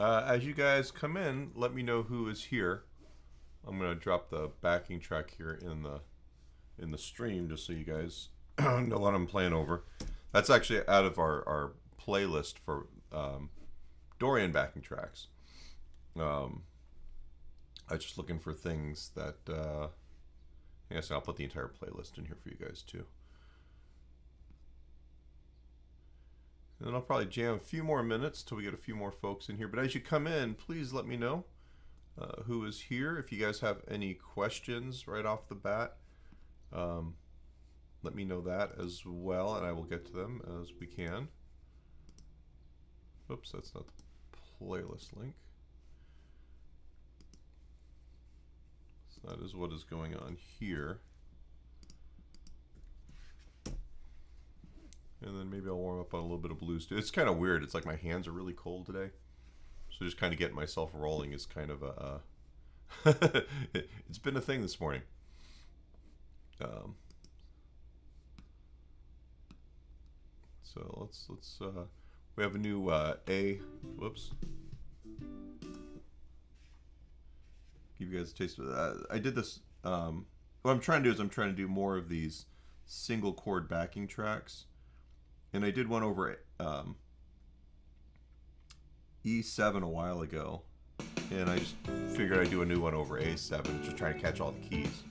As you guys come in, let me know who is here. I'm gonna drop the backing track here in the stream just so you guys know what I'm playing over. That's actually out of our playlist for Dorian backing tracks. I was just looking for things that yes, I'll put the entire playlist in here for you guys too. And then I'll probably jam a few more minutes till we get a few more folks in here. But as you come in, please let me know who is here. If you guys have any questions right off the bat, let me know that as well, and I will get to them as we can. Oops, that's not the playlist link. So that is what is going on here. And then maybe I'll warm up on a little bit of blues too. It's kind of weird. It's like my hands are really cold today. So just kind of getting myself rolling is kind of a... it's been a thing this morning. So let's we have a new whoops. Give you guys a taste of that. I did this, what I'm trying to do is I'm trying to do more of these single chord backing tracks. And I did one over E7 a while ago, and I just figured I'd do a new one over A7, just trying to catch all the keys.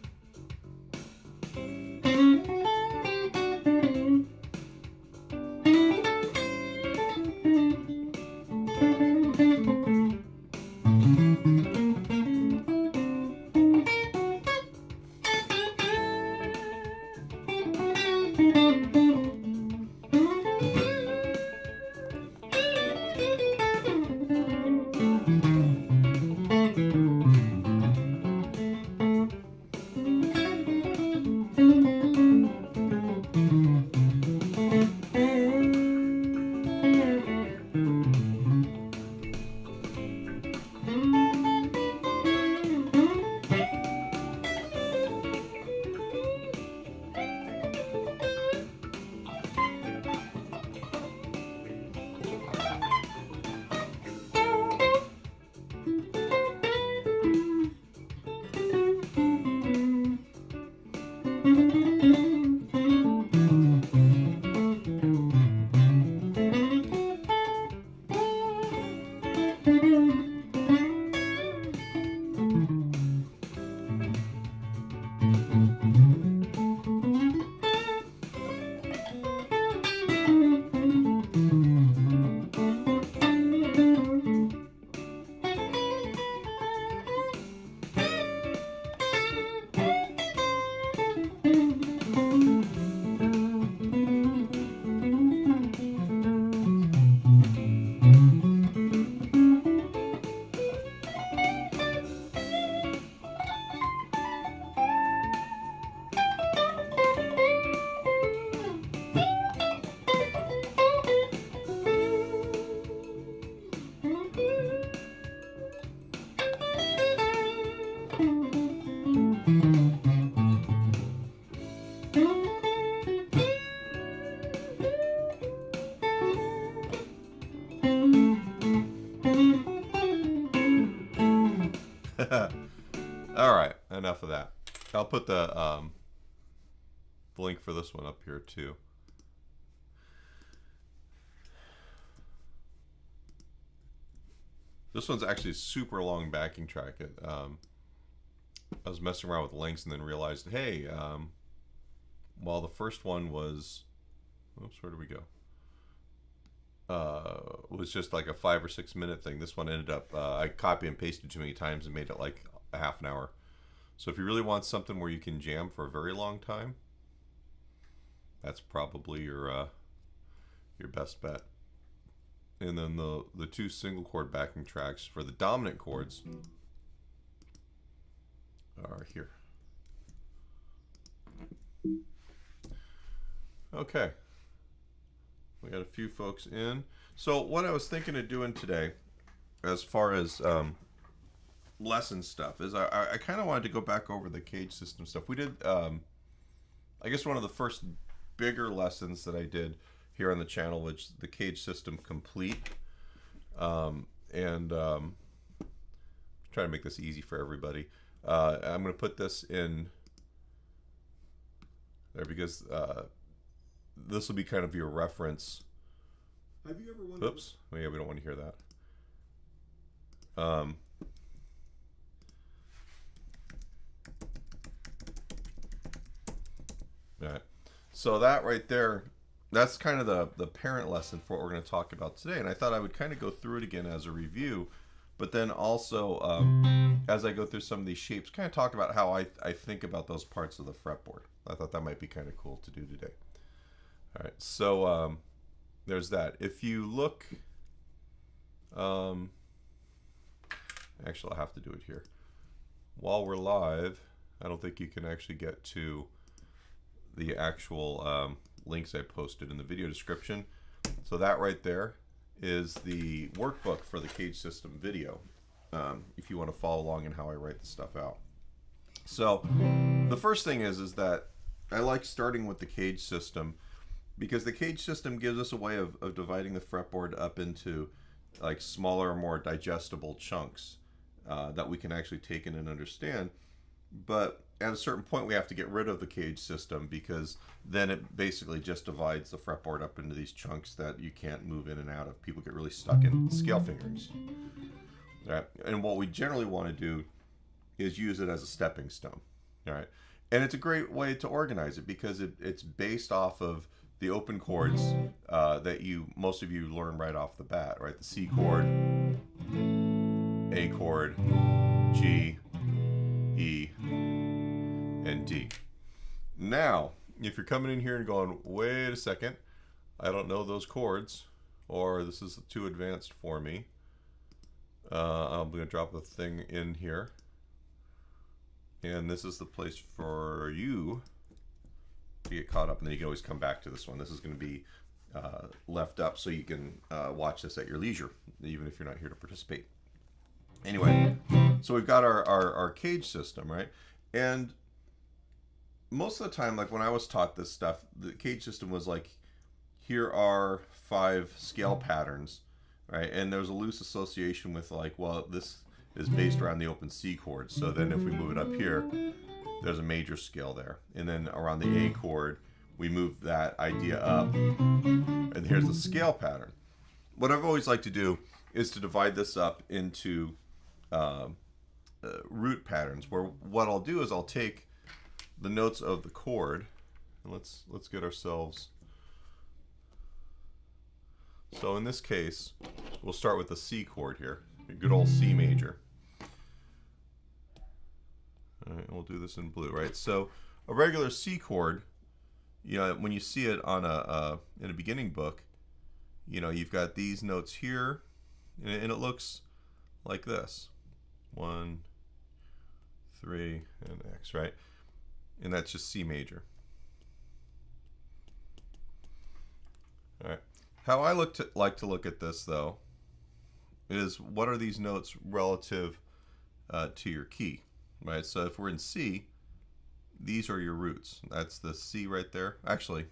All right, enough of that. I'll put the link for this one up here too. This one's actually a super long backing track. I was messing around with lengths and then realized, hey, while the first one was, oops, where did we go? Was just like a 5 or 6 minute thing. This one ended up, I copy and pasted too many times and made it like a half an hour. So if you really want something where you can jam for a very long time, that's probably your best bet. And then the two single chord backing tracks for the dominant chords are here. Okay. We got a few folks in. So what I was thinking of doing today, as far as lesson stuff, is I kind of wanted to go back over the CAGED system stuff. We did, I guess one of the first bigger lessons that I did here on the channel was the CAGED system complete. and try to make this easy for everybody. I'm going to put this in there because this will be kind of your reference. Have you ever wondered? Oops. Oh, yeah, we don't want to hear that. Right. So that right there, that's kind of the parent lesson for what we're going to talk about today. And I thought I would kind of go through it again as a review, but then also as I go through some of these shapes, kind of talk about how I think about those parts of the fretboard. I thought that might be kind of cool to do today. All right, so there's that. If you look, actually I'll have to do it here. While we're live, I don't think you can actually get to the actual links I posted in the video description. So that right there is the workbook for the CAGED system video, if you want to follow along in how I write the stuff out. So the first thing is that I like starting with the CAGED system because the CAGED system gives us a way of dividing the fretboard up into like smaller, more digestible chunks that we can actually take in and understand. But at a certain point, we have to get rid of the CAGED system because then it basically just divides the fretboard up into these chunks that you can't move in and out of. People get really stuck in scale fingerings. All right. And what we generally want to do is use it as a stepping stone. All right. And it's a great way to organize it because it's based off of the open chords that most of you learn right off the bat, right? The C chord, A chord, G, E, and D. Now, if you're coming in here and going, wait a second, I don't know those chords, or this is too advanced for me, I'm going to drop a thing in here. And this is the place for you to get caught up, and then you can always come back to this one. This is going to be left up so you can watch this at your leisure, even if you're not here to participate. Anyway, so we've got our CAGED system, right? And most of the time, like when I was taught this stuff, the CAGED system was like, here are 5 scale patterns, right? And there's a loose association with like, well, this is based around the open C chord. So then if we move it up here, there's a major scale there. And then around the A chord, we move that idea up. And here's the scale pattern. What I've always liked to do is to divide this up into root patterns, where what I'll do is I'll take the notes of the chord, and let's get ourselves. So in this case, we'll start with the C chord here, a good old C major. All right, we'll do this in blue, right? So a regular C chord, you know, when you see it on in a beginning book, you know, you've got these notes here, and it looks like this: 1, 3, and X, right? And that's just C major. All right. How I like to look at this, though, is what are these notes relative to your key, right? So if we're in C, these are your roots. That's the C right there. Actually,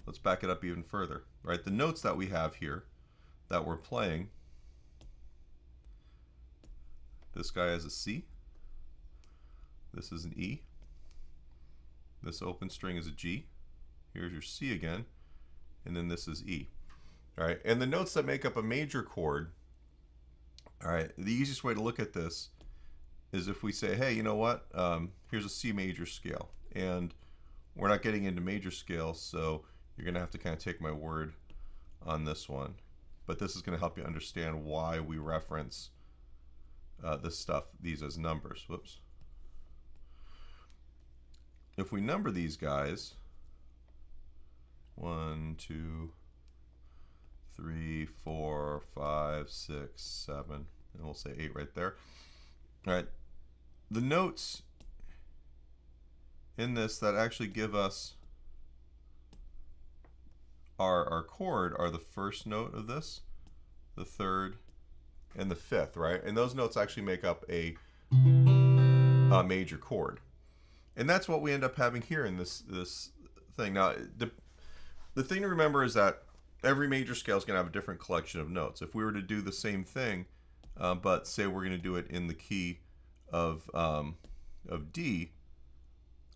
let's back it up even further, right? The notes that we have here that we're playing, this guy has a C. This is an E. This open string is a G. Here's your C again. And then this is E. All right, and the notes that make up a major chord, all right, the easiest way to look at this is if we say, hey, you know what, here's a C major scale, and we're not getting into major scales, so you're gonna have to kind of take my word on this one, but this is gonna help you understand why we reference this stuff, these as numbers. Whoops. If we number these guys, 1, 2, 3, 4, 5, 6, 7, and we'll say 8 right there. All right, the notes in this that actually give us our chord are the first note of this, the third, and the fifth, right? And those notes actually make up a major chord. And that's what we end up having here in this thing. Now, the thing to remember is that every major scale is going to have a different collection of notes. If we were to do the same thing but say we're going to do it in the key of D,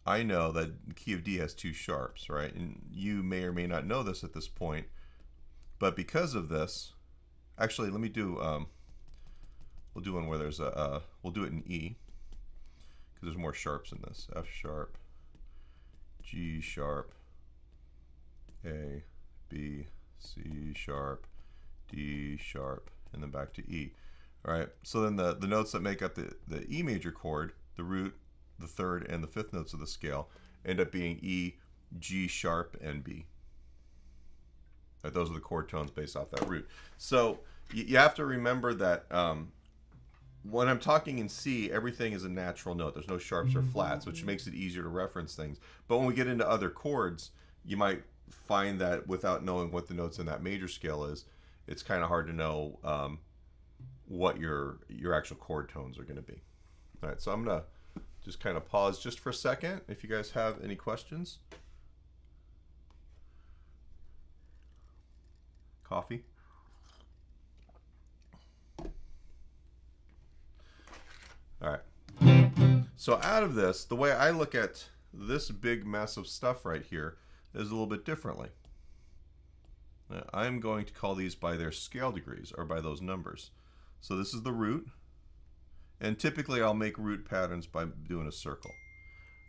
I know that the key of D has 2 sharps, right? And you may or may not know this at this point, but because of this, actually, let me do, we'll do one where there's we'll do it in E, because there's more sharps in this. F sharp, G sharp, A, B, C sharp, D sharp, and then back to E. All right, so then the notes that make up the E major chord, the root, the 3rd, and the 5th notes of the scale, end up being E, G sharp, and B. Right, those are the chord tones based off that root. So you have to remember that when I'm talking in C, everything is a natural note. There's no sharps or flats, which makes it easier to reference things. But when we get into other chords, you might find that without knowing what the notes in that major scale is, it's kind of hard to know what your actual chord tones are going to be. All right, so I'm going to just kind of pause just for a second if you guys have any questions. Coffee. All right. So out of this, the way I look at this big mess of stuff right here is a little bit differently. I'm going to call these by their scale degrees, or by those numbers. So this is the root, and typically I'll make root patterns by doing a circle.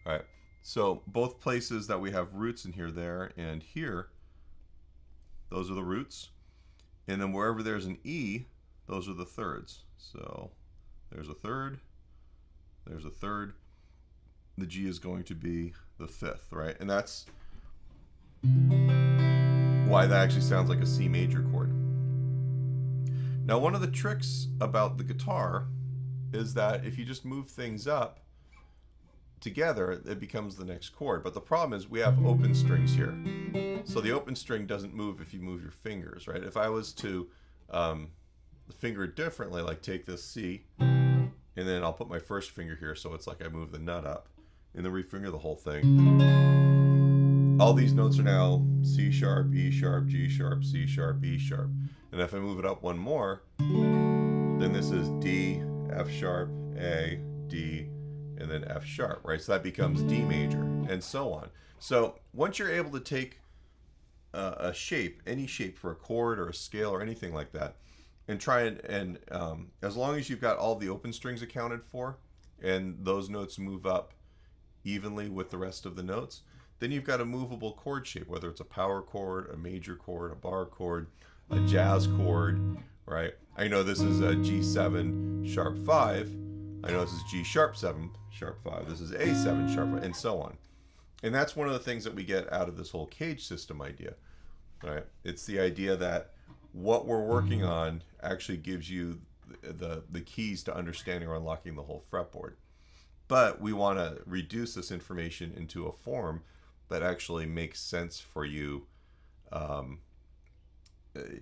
All right, so both places that we have roots in here, there and here, those are the roots. And then wherever there's an E, those are the thirds. So there's a third, there's a third. The G is going to be the 5th, right? And that's why that actually sounds like a C major chord. Now, one of the tricks about the guitar is that if you just move things up together, it becomes the next chord. But the problem is we have open strings here. So the open string doesn't move if you move your fingers, right? If I was to finger it differently, like take this C, and then I'll put my first finger here, so it's like I move the nut up, and then refinger the whole thing. All these notes are now C sharp, E sharp, G sharp, C sharp, E sharp. And if I move it up one more, then this is D, F sharp, A, D, and then F sharp, right? So that becomes D major, and so on. So once you're able to take a shape, any shape for a chord or a scale or anything like that, and try and as long as you've got all the open strings accounted for, and those notes move up evenly with the rest of the notes, then you've got a movable chord shape, whether it's a power chord, a major chord, a bar chord, a jazz chord, right? I know this is a G7 sharp 5. I know this is G sharp 7 sharp 5. This is A7 sharp 5, and so on. And that's one of the things that we get out of this whole CAGED system idea, right? It's the idea that what we're working on actually gives you the keys to understanding or unlocking the whole fretboard. But we want to reduce this information into a form that actually makes sense for you,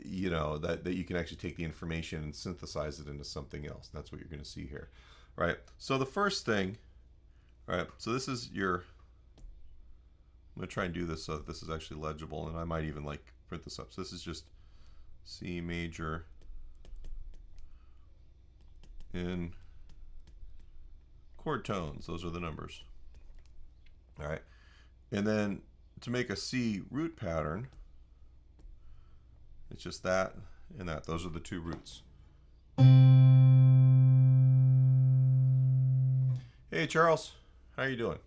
you know, that you can actually take the information and synthesize it into something else. That's what you're going to see here, right? So the first thing, right, so this is your, I'm going to try and do this so that this is actually legible, and I might even like print this up. So this is just C major in chord tones. Those are the numbers. All right. And then to make a C root pattern, it's just that and that. Those are the two roots. Hey, Charles. How are you doing?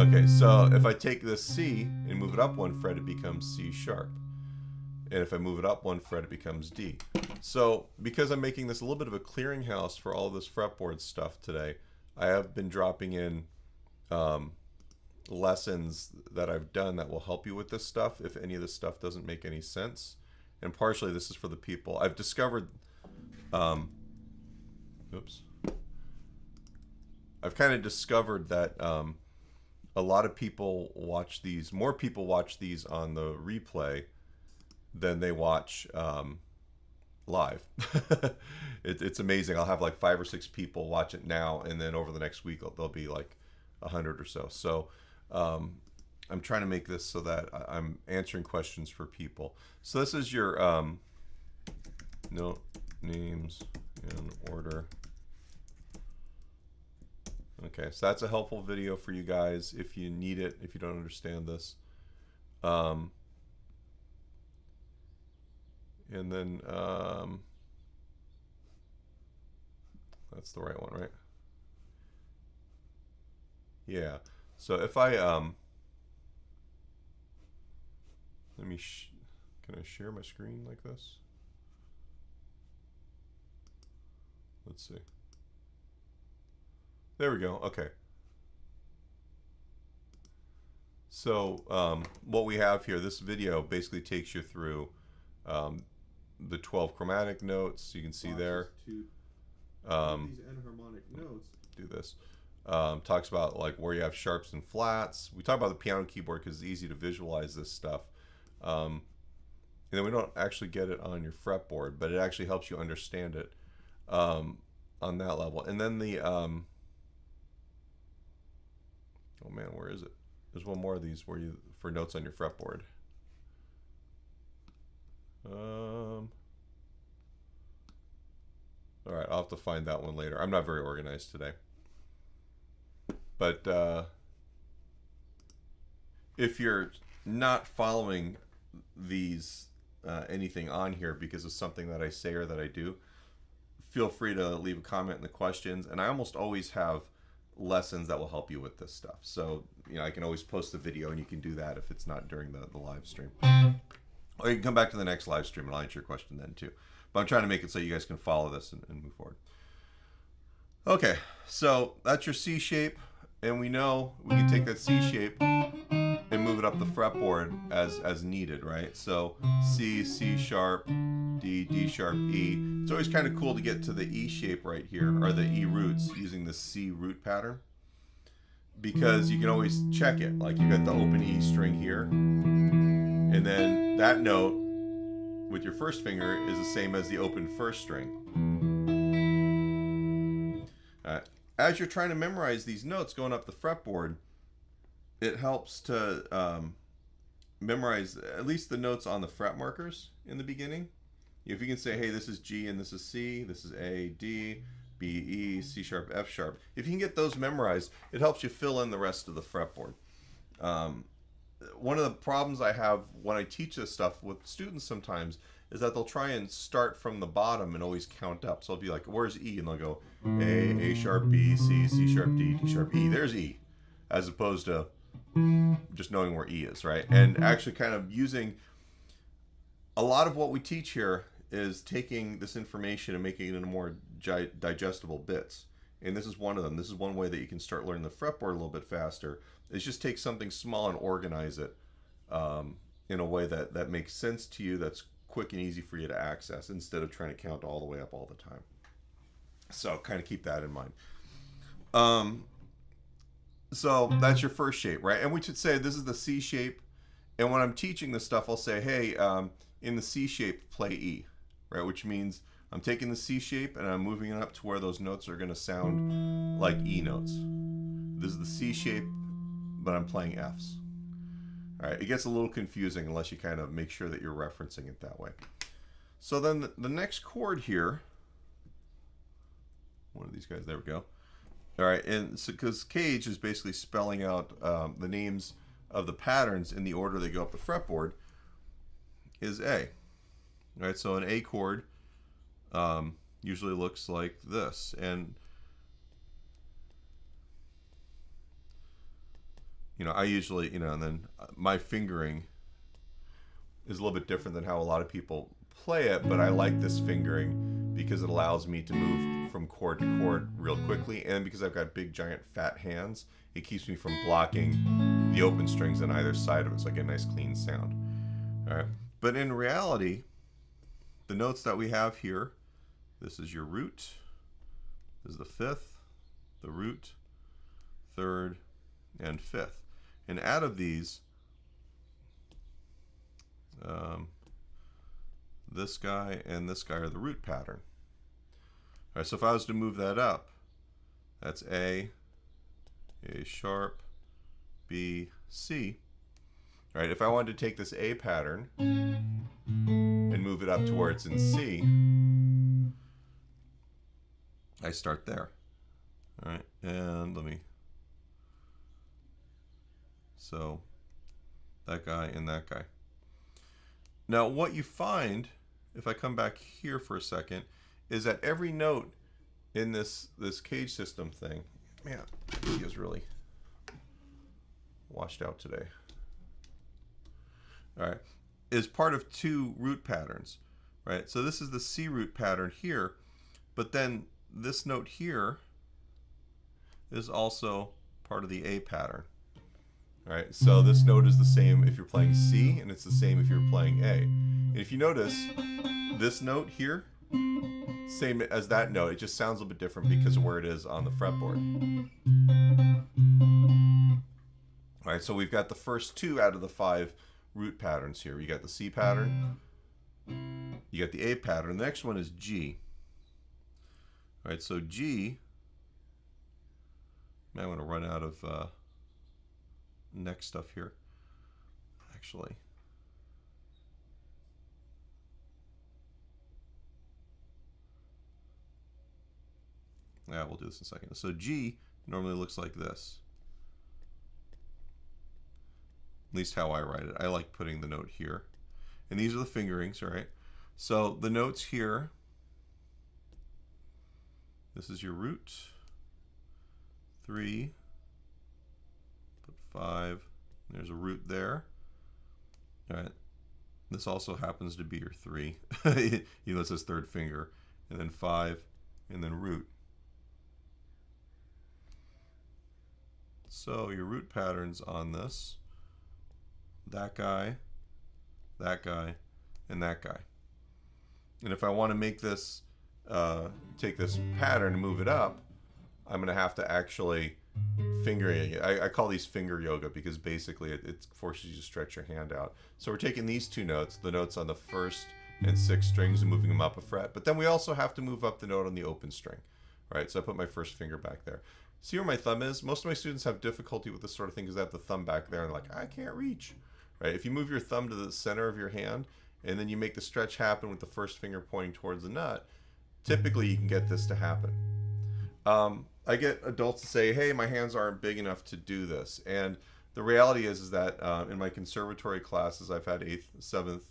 Okay, so if I take this C and move it up one fret, it becomes C sharp. And if I move it up one fret, it becomes D. So because I'm making this a little bit of a clearinghouse for all of this fretboard stuff today, I have been dropping in lessons that I've done that will help you with this stuff if any of this stuff doesn't make any sense. And partially this is for the people. I've discovered, I've kind of discovered that a lot of people watch these, more people watch these on the replay than they watch live. It's amazing. I'll have like 5 or 6 people watch it now, and then over the next week there'll be like 100 or so. So I'm trying to make this so that I'm answering questions for people. So this is your note names in order. Okay, so that's a helpful video for you guys if you need it, if you don't understand this. And then that's the right one, right? Yeah. So if I let me can I share my screen like this? Let's see. There we go. Okay. So what we have here, this video basically takes you through the 12 chromatic notes. You can see there. These enharmonic notes. Do this. Talks about like where you have sharps and flats. We talk about the piano keyboard because it's easy to visualize this stuff. And then we don't actually get it on your fretboard, but it actually helps you understand it on that level. And then the oh man, where is it? There's one more of these where you for notes on your fretboard. All right, I'll have to find that one later. I'm not very organized today. But if you're not following these anything on here because of something that I say or that I do, feel free to leave a comment in the questions. And I almost always have lessons that will help you with this stuff. So, you know, I can always post the video and you can do that if it's not during the live stream. Or you can come back to the next live stream and I'll answer your question then too. But I'm trying to make it so you guys can follow this and move forward. Okay, so that's your C shape. And we know we can take that C shape and move it up the fretboard as needed, right? So C, C sharp, D, D sharp, E. It's always kind of cool to get to the E shape right here, or the E roots, using the C root pattern, because you can always check it. Like you got the open E string here, and then that note with your first finger is the same as the open first string. As you're trying to memorize these notes going up the fretboard, it helps to memorize at least the notes on the fret markers in the beginning. If you can say, hey, this is G and this is C, this is A, D, B, E, C sharp, F sharp. If you can get those memorized, it helps you fill in the rest of the fretboard. One of the problems I have when I teach this stuff with students sometimes is that they'll try and start from the bottom and always count up. So I'll be like, where's E? And they'll go A sharp, B, C, C sharp, D, D sharp, E. There's E. As opposed to just knowing where E is, right? And actually kind of using a lot of what we teach here is taking this information and making it into more digestible bits. And this is one of them. This is one way that you can start learning the fretboard a little bit faster, is just take something small and organize it in a way that makes sense to you, that's quick and easy for you to access, instead of trying to count all the way up all the time. So kind of keep that in mind. So that's your first shape, right? And we should say this is the C shape. And when I'm teaching this stuff, I'll say, hey, in the C shape, play E, right? Which means I'm taking the C shape and I'm moving it up to where those notes are going to sound like E notes. This is the C shape, but I'm playing Fs. All right, it gets a little confusing unless you kind of make sure that you're referencing it that way. So then the next chord here, one of these guys, there we go. All right, and so because CAGED is basically spelling out the names of the patterns in the order they go up the fretboard, is A. All right, so an A chord usually looks like this. And you know, I usually, you know, and then my fingering is a little bit different than how a lot of people play it, but I like this fingering because it allows me to move from chord to chord real quickly, and because I've got big, giant, fat hands, it keeps me from blocking the open strings on either side of it, so I get a nice, clean sound. All right, but in reality, the notes that we have here, this is your root, this is the fifth, the root, third, and fifth. And out of these, this guy and this guy are the root pattern. All right, so if I was to move that up, that's A sharp, B, C. All right, if I wanted to take this A pattern and move it up to where it's in C, I start there. All right, and let me, so that guy and that guy. Now what you find, if I come back here for a second, is that every note in this CAGED system thing, man, he is really washed out today. All right, is part of two root patterns, right? So this is the C root pattern here, but then this note here is also part of the A pattern. All right, so this note is the same if you're playing C, and it's the same if you're playing A. And if you notice, this note here, same as that note, it just sounds a little bit different because of where it is on the fretboard. All right, so we've got the first two out of the 5 root patterns here. You got the C pattern, you got the A pattern. The next one is G. All right, so G, I want to run out of next stuff here. Actually, yeah, we'll do this in a second. So G normally looks like this. At least how I write it. I like putting the note here. And these are the fingerings, all right? So the notes here, this is your root, 3, put 5, there's a root there. All right, this also happens to be your 3, even though it says third finger, and then 5, and then root. So your root patterns on this, that guy, and that guy. And if I want to make this, take this pattern and move it up, I'm going to have to actually finger it. I call these finger yoga because basically it forces you to stretch your hand out. So we're taking these two notes, the notes on the 1st and 6th strings, and moving them up a fret. But then we also have to move up the note on the open string. All right, so I put my first finger back there. See where my thumb is? Most of my students have difficulty with this sort of thing because they have the thumb back there and they're like, I can't reach. Right? If you move your thumb to the center of your hand and then you make the stretch happen with the first finger pointing towards the nut, typically you can get this to happen. I get adults to say, hey, my hands aren't big enough to do this. And the reality is that in my conservatory classes, I've had 8th, 7th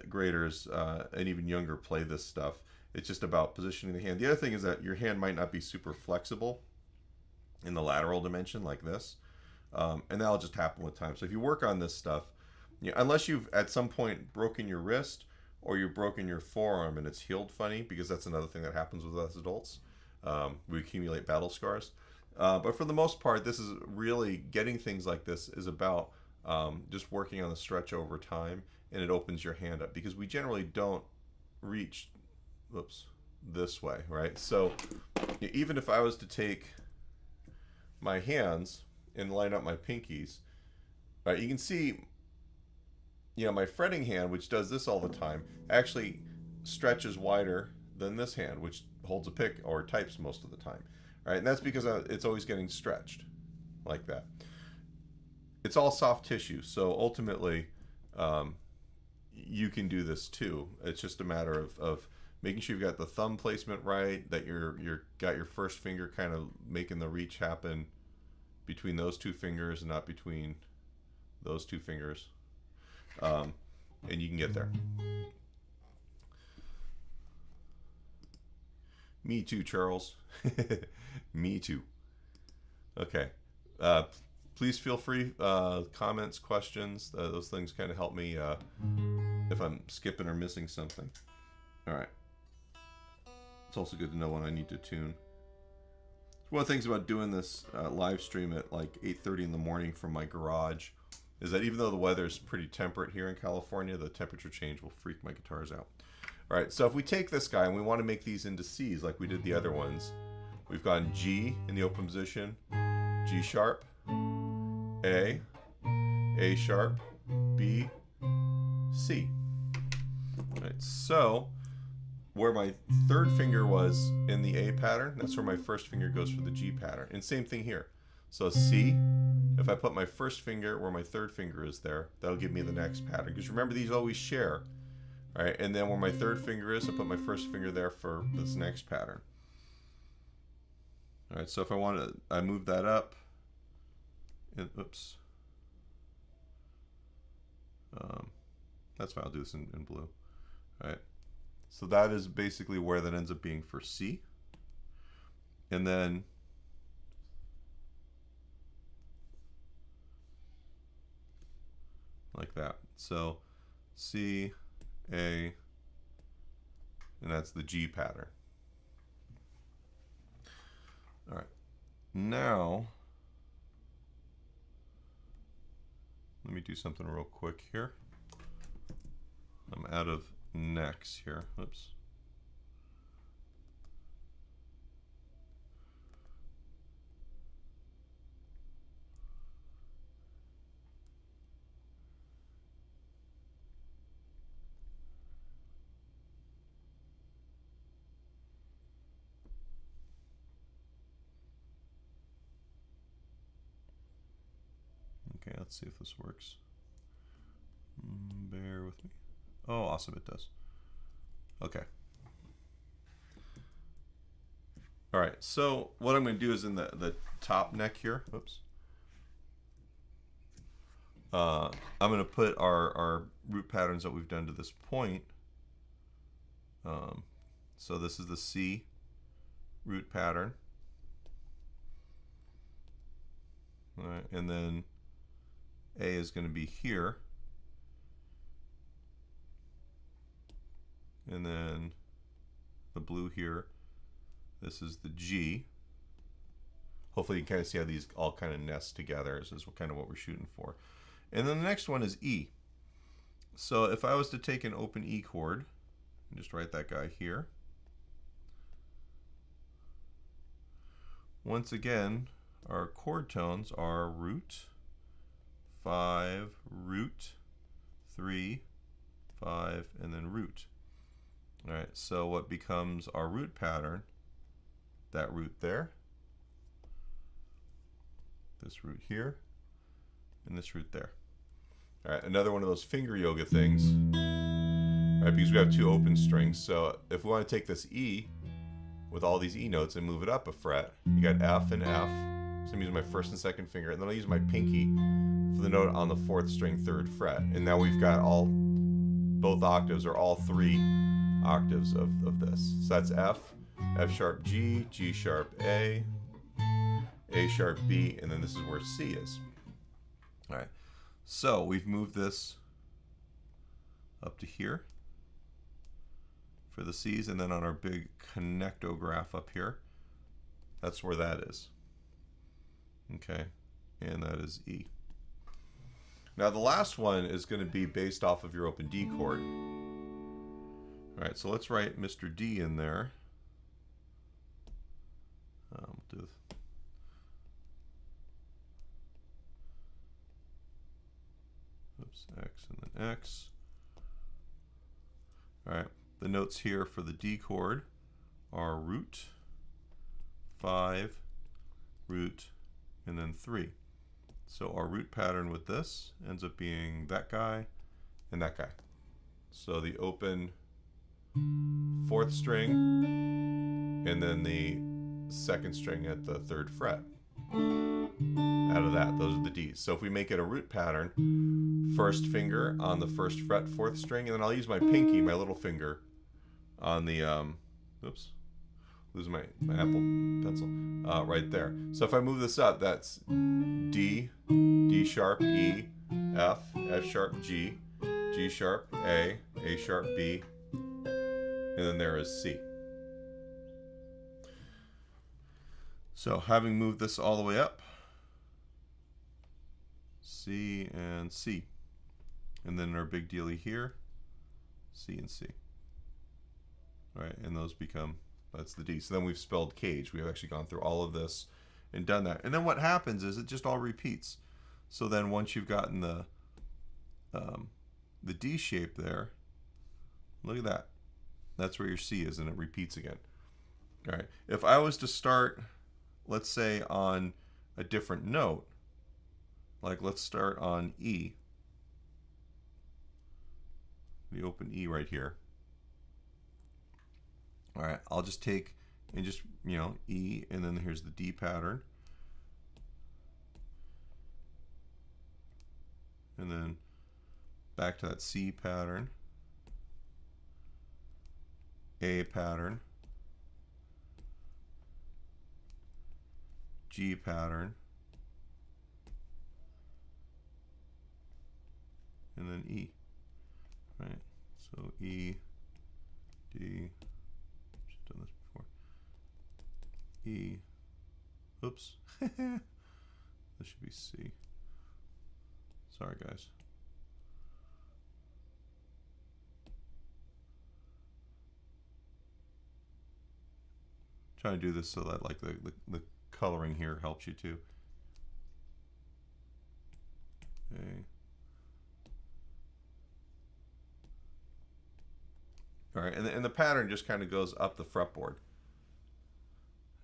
graders and even younger play this stuff. It's just about positioning the hand. The other thing is that your hand might not be super flexible in the lateral dimension like this. And that'll just happen with time. So if you work on this stuff, unless you've at some point broken your wrist or you've broken your forearm and it's healed funny, because that's another thing that happens with us adults. We accumulate battle scars. But for the most part, this is really getting things like this is about just working on the stretch over time, and it opens your hand up because we generally don't reach, this way, right? So even if I was to take my hands and line up my pinkies, right, you can see, my fretting hand, which does this all the time, actually stretches wider than this hand, which holds a pick or types most of the time, right? And that's because it's always getting stretched like that. It's all soft tissue, so ultimately you can do this too. It's just a matter of making sure you've got the thumb placement right, that you're got your first finger kind of making the reach happen between those two fingers and not between those two fingers, and you can get there. Me too, Charles. Me too. Okay. Please feel free, comments, questions. Those things kind of help me if I'm skipping or missing something. All right. It's also good to know when I need to tune. One of the things about doing this live stream at like 8:30 in the morning from my garage is that even though the weather is pretty temperate here in California, the temperature change will freak my guitars out. All right, so if we take this guy and we want to make these into C's like we did the other ones, we've gone G in the open position, G sharp, A sharp, B, C. All right, so where my third finger was in the A pattern, that's where my first finger goes for the G pattern. And same thing here. So C, if I put my first finger where my third finger is there, that'll give me the next pattern. Because remember, these always share All right, and then where my third finger is, I put my first finger there for this next pattern. All right, so if I want to, I move that up. And, oops. That's fine. I'll do this in blue. All right. So that is basically where that ends up being for C. And then like that. So C, A, and that's the G pattern. All right. Now, let me do something real quick here. I'm out of necks here. Oops. Okay, let's see if this works. Bear with me. Oh, awesome, it does. Okay. All right, so what I'm going to do is in the top neck here, oops. I'm going to put our root patterns that we've done to this point. So this is the C root pattern. All right, and then A is going to be here. And then the blue here, this is the G. Hopefully you can kind of see how these all kind of nest together. This is kind of what we're shooting for. And then the next one is E. So if I was to take an open E chord, and just write that guy here. Once again, our chord tones are root, 5, root, 3, 5, and then root. All right, so what becomes our root pattern, that root there, this root here, and this root there. All right, another one of those finger yoga things, all right, because we have two open strings. So if we want to take this E with all these E notes and move it up a fret, you got F and F. So I'm using my first and second finger, and then I'll use my pinky for the note on the 4th string, 3rd fret. And now we've got both octaves, or all 3 octaves of this. So that's F, F sharp G, G sharp A sharp B, and then this is where C is. All right, so we've moved this up to here for the C's, and then on our big connectograph up here, that's where that is. Okay, and that is E. Now the last one is going to be based off of your open D chord. All right, so let's write Mr. D in there. We'll do X and then X. All right, the notes here for the D chord are root, 5, root, and then 3. So our root pattern with this ends up being that guy and that guy. So the open 4th string and then the 2nd string at the 3rd fret. Out of that, those are the D's. So if we make it a root pattern, 1st finger on the 1st fret, 4th string, and then I'll use my pinky, my little finger, on the, oops, losing my Apple pencil, right there. So if I move this up, that's D, D sharp, E, F, F sharp, G, G sharp, A sharp, B, and then there is C. So having moved this all the way up, C and C. And then our big dealie here, C and C. All right, and those become, that's the D. So then we've spelled CAGED. We've actually gone through all of this and done that. And then what happens is it just all repeats. So then once you've gotten the D shape there, look at that. That's where your C is, and it repeats again. All right, if I was to start, let's say on a different note, like let's start on E. the open E right here. All right, I'll just take and just, you know, E, and then here's the D pattern. And then back to that C pattern, A pattern, G pattern, and then E, right? So E, D, just done this before. E, oops, this should be C. Sorry, guys. Trying to do this so that like the coloring here helps you too. Okay. All right, and the pattern just kind of goes up the fretboard.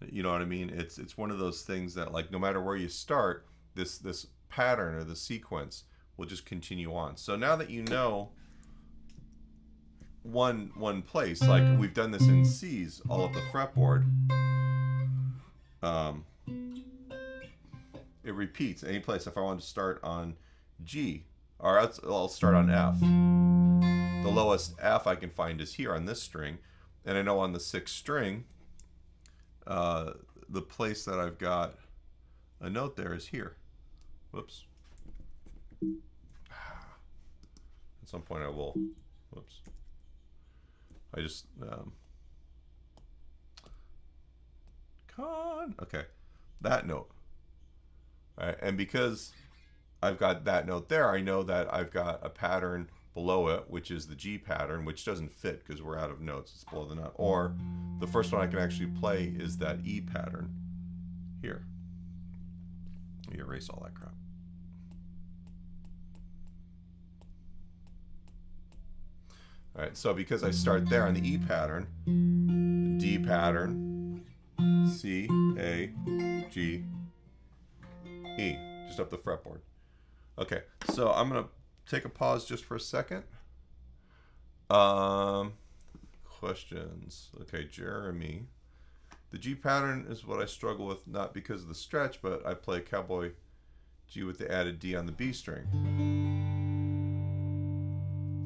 You know what I mean? It's one of those things that, like, no matter where you start, this pattern or the sequence will just continue on. So now that you know one place, like we've done this in C's all up the fretboard, it repeats any place. If I want to start on G, or I'll start on F. The lowest F I can find is here on this string, and I know on the 6th string, the place that I've got a note there is here. Whoops. At some point I will. Whoops. I just okay, that note. All right, and because I've got that note there, I know that I've got a pattern below it, which is the G pattern, which doesn't fit because we're out of notes. It's below the note. Or the first one I can actually play is that E pattern here. Let me erase all that crap. All right, so because I start there on the E pattern, D pattern, C, A, G, E, just up the fretboard. Okay, so I'm gonna take a pause just for a second. Questions. Okay, Jeremy. The G pattern is what I struggle with, not because of the stretch, but I play cowboy G with the added D on the B string.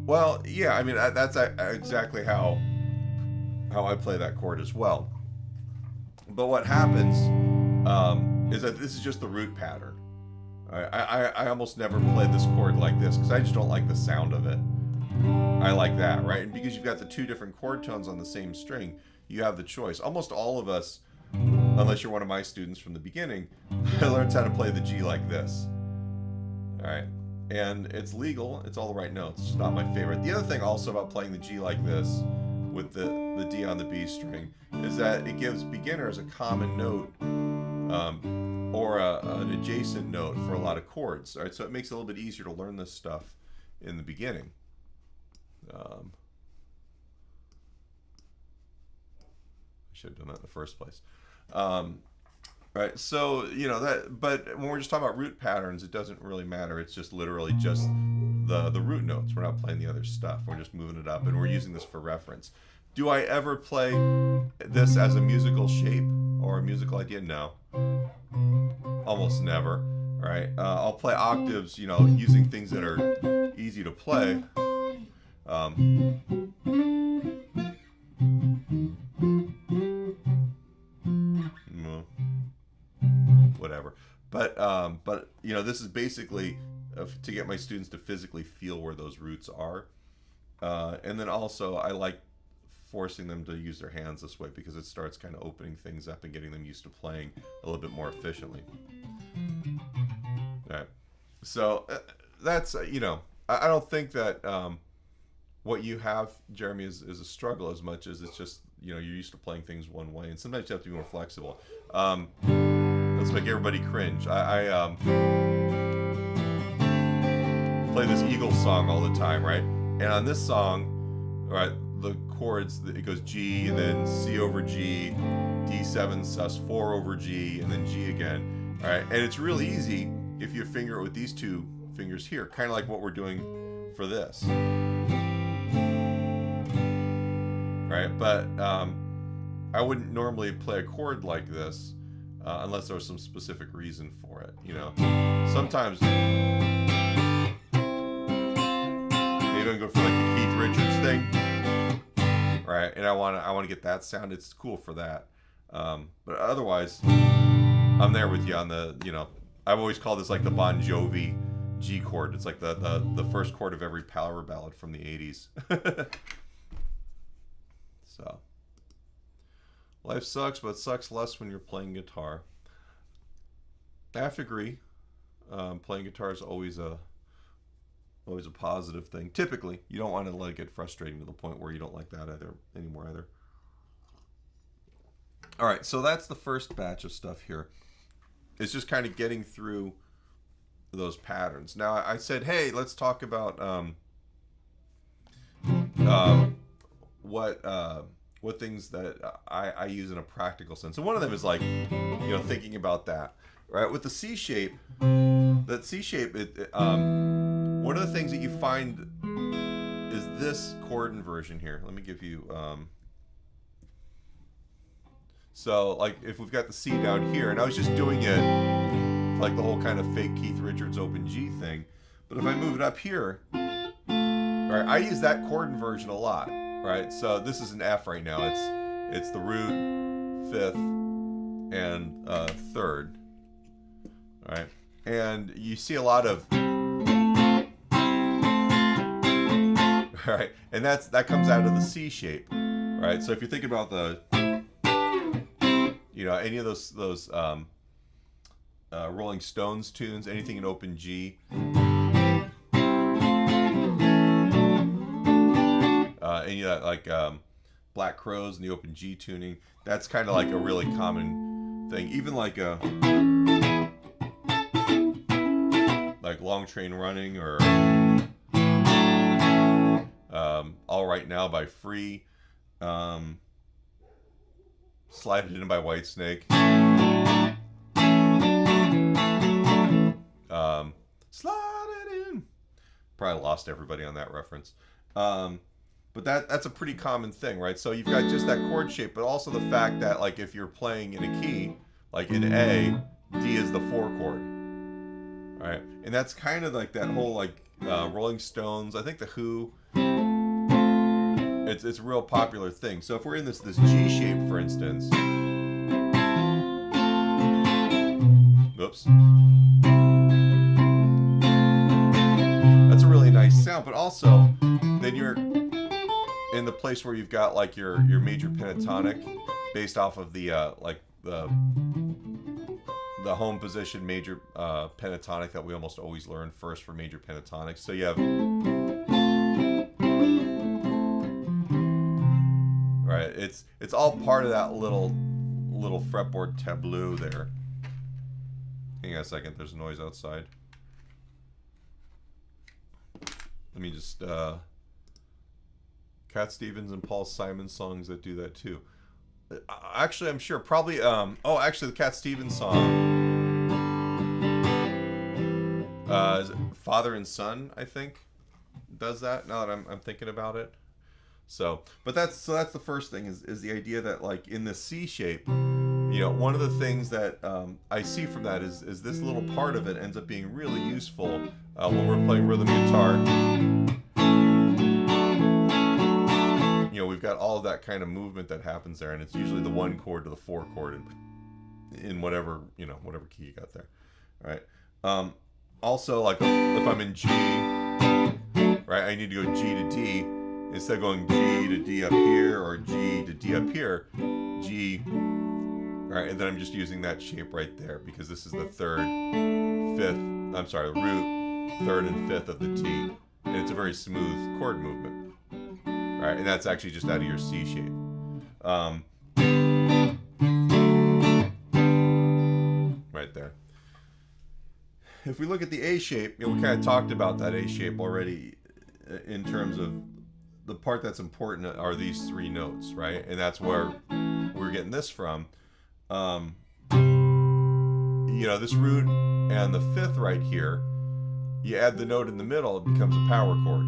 Well, yeah, I mean, that's exactly how I play that chord as well. But what happens is that this is just the root pattern. I almost never play this chord like this because I just don't like the sound of it. I like that, right? And because you've got the two different chord tones on the same string, you have the choice. Almost all of us, unless you're one of my students from the beginning, learns how to play the G like this. All right. And it's legal. It's all the right notes. It's just not my favorite. The other thing also about playing the G like this with the D on the B string is that it gives beginners a common note or an adjacent note for a lot of chords. All right, so it makes it a little bit easier to learn this stuff in the beginning. I should have done that in the first place. Right, so you know that, but when we're just talking about root patterns, it doesn't really matter. It's just literally just the root notes. We're not playing the other stuff. We're just moving it up, and we're using this for reference. Do I ever play this as a musical shape or a musical idea? No, almost never. All right, I'll play octaves, you know, using things that are easy to play. Whatever, but you know, this is basically to get my students to physically feel where those roots are, and then also I like forcing them to use their hands this way because it starts kind of opening things up and getting them used to playing a little bit more efficiently. All right, so that's you know, I don't think that what you have, Jeremy, is a struggle as much as it's just, you know, you're used to playing things one way, and sometimes you have to be more flexible. Let's make everybody cringe. I play this Eagles song all the time, right? And on this song, right, the chords, it goes G, and then C over G, D7 sus4 over G, and then G again. All right, and it's really easy if you finger it with these two fingers here, kind of like what we're doing for this. right? But I wouldn't normally play a chord like this unless there was some specific reason for it. You know, sometimes maybe I'm going for like the Keith Richards thing, right? And I want to get that sound. It's cool for that. But otherwise, I'm there with you on the, you know, I've always called this like the Bon Jovi G chord. It's like the first chord of every power ballad from the 80s. So, life sucks, but it sucks less when you're playing guitar. I have to agree. Playing guitar is always a positive thing. Typically, you don't want to let it get frustrating to the point where you don't like that anymore either. All right, so that's the first batch of stuff here. It's just kind of getting through those patterns. Now, I said, hey, let's talk about what things that I use in a practical sense. And one of them is like, you know, thinking about that, right? With the C shape, one of the things that you find is this chord inversion here. Let me give you, so like if we've got the C down here, and I was just doing it like the whole kind of fake Keith Richards open G thing, but if I move it up here, right, I use that chord inversion a lot, right? So this is an F right now. It's the root, fifth, and third, right? And you see a lot of, right, and that comes out of the C shape, right? So if you think about the, you know, any of those Rolling Stones tunes, anything in open G, any of that, like Black Crows and the open G tuning, that's kind of like a really common thing. Even like Long Train Running, or All Right Now by Free, Slide It In by Whitesnake. Slide it in. Probably lost everybody on that reference. But that's a pretty common thing, right? So you've got just that chord shape, but also the fact that like if you're playing in a key, like in A, D is the 4 chord. Right? And that's kind of like that whole like Rolling Stones, I think the Who, it's a real popular thing. So if we're in this G shape, for instance, oops, that's a really nice sound. But also, then you're in the place where you've got like your major pentatonic, based off of the like the home position major pentatonic that we almost always learn first for major pentatonics. So you have, right, it's all part of that little fretboard tableau there. Hang on a second, there's noise outside. Let me just Cat Stevens and Paul Simon songs that do that too. Actually, I'm sure probably actually the Cat Stevens song is it Father and Son, I think, does that, now that I'm thinking about it. So that's the first thing is the idea that like in the C shape, you know, one of the things that I see from that is this little part of it ends up being really useful when we're playing rhythm guitar. You know, we've got all of that kind of movement that happens there, and it's usually the 1 chord to the 4 chord in whatever, you know, whatever key you got there. All right. Also, like if I'm in G, right, I need to go G to D instead of going G to D up here or G to D up here. G, right, and then I'm just using that shape right there because this is the the root, 3rd and 5th of the T, and it's a very smooth chord movement. Right, and that's actually just out of your C shape. Right there. If we look at the A shape, you know, we kind of talked about that A shape already in terms of the part that's important are these 3 notes, right? And that's where we're getting this from. You know, this root and the 5th right here, you add the note in the middle, it becomes a power chord.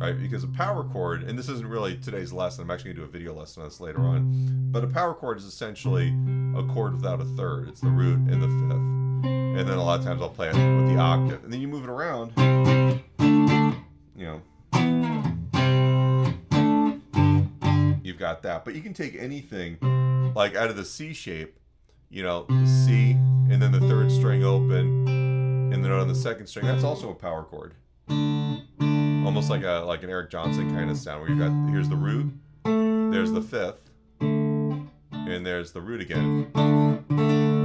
right? Because a power chord, and this isn't really today's lesson, I'm actually going to do a video lesson on this later on, but a power chord is essentially a chord without a third. It's the root and the fifth. And then a lot of times I'll play it with the octave. And then you move it around, you know, you've got that. But you can take anything, like out of the C shape, you know, C, and then the third string open, and then on the second string, that's also a power chord. Almost like an Eric Johnson kind of sound, where you've got, here's the root, there's the fifth, and there's the root again.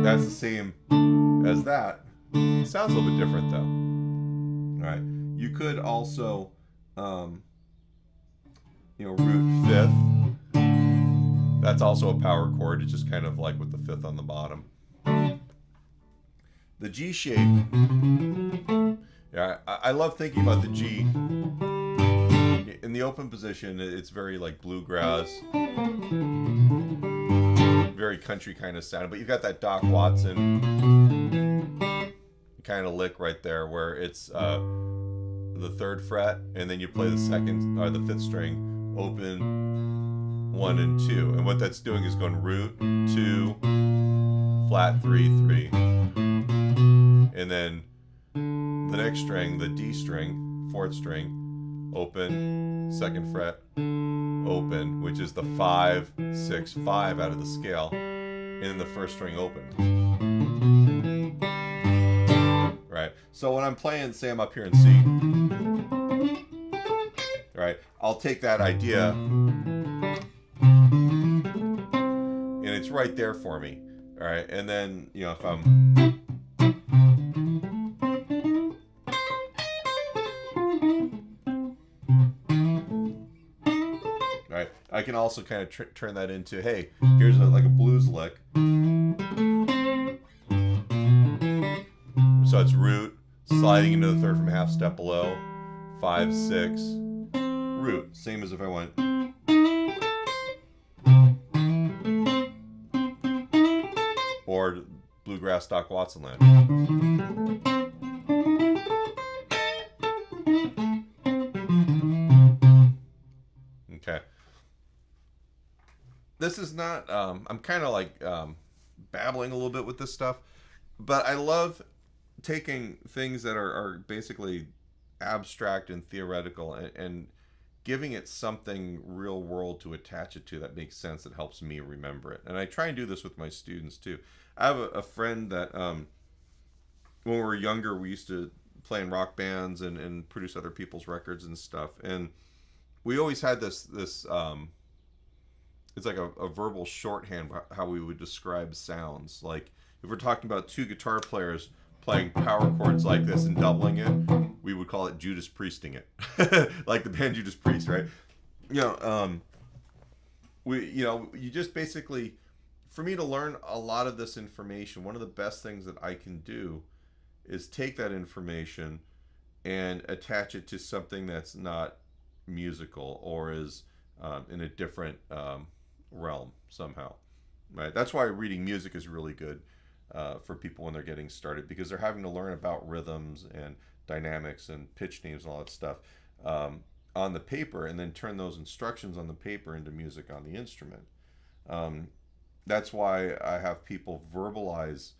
That's the same as that. It sounds a little bit different though. All right. You could also, you know, root fifth. That's also a power chord. It's just kind of like with the fifth on the bottom. The G shape. Yeah, I love thinking about the G. In the open position, it's very like bluegrass, very country kind of sound. But you've got that Doc Watson kind of lick right there, where it's the third fret, and then you play the second or the fifth string open, 1 and 2, and what that's doing is going root 2, flat 3 3, and then the next string, the D string, fourth string, open, second fret, open, which is the 5 6 5 out of the scale, and then the first string open. Right. So when I'm playing, say I'm up here in C, right, I'll take that idea, and it's right there for me. All right, and then, you know, if I'm, right, I can also kind of turn that into, hey, here's like a blues lick. So it's root, sliding into the third from a half step below, 5 6, root. Same as if I went. Or bluegrass Doc Watson land. Okay. This is not, I'm kind of like babbling a little bit with this stuff, but I love taking things that are basically abstract and theoretical and giving it something real world to attach it to that makes sense, that helps me remember it. And I try and do this with my students too. I have a friend that when we were younger, we used to play in rock bands and produce other people's records and stuff, and we always had this it's like a verbal shorthand how we would describe sounds. Like if we're talking about two guitar players playing power chords like this and doubling it, we would call it Judas Priesting it. Like the band Judas Priest, right? You know, you just basically, for me to learn a lot of this information, one of the best things that I can do is take that information and attach it to something that's not musical or is in a different realm somehow, right? That's why reading music is really good for people when they're getting started, because they're having to learn about rhythms and dynamics and pitch names and all that stuff on the paper, and then turn those instructions on the paper into music on the instrument. That's why I have people verbalize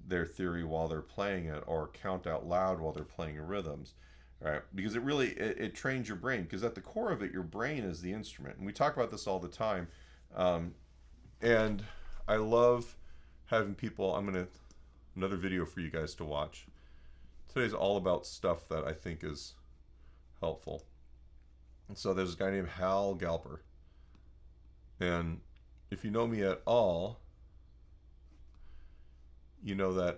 their theory while they're playing it, or count out loud while they're playing rhythms, right? Because it really it trains your brain, because at the core of it, your brain is the instrument, and we talk about this all the time. And I love having people. Another video for you guys to watch. Today's all about stuff that I think is helpful. And so there's a guy named Hal Galper, and if you know me at all, you know that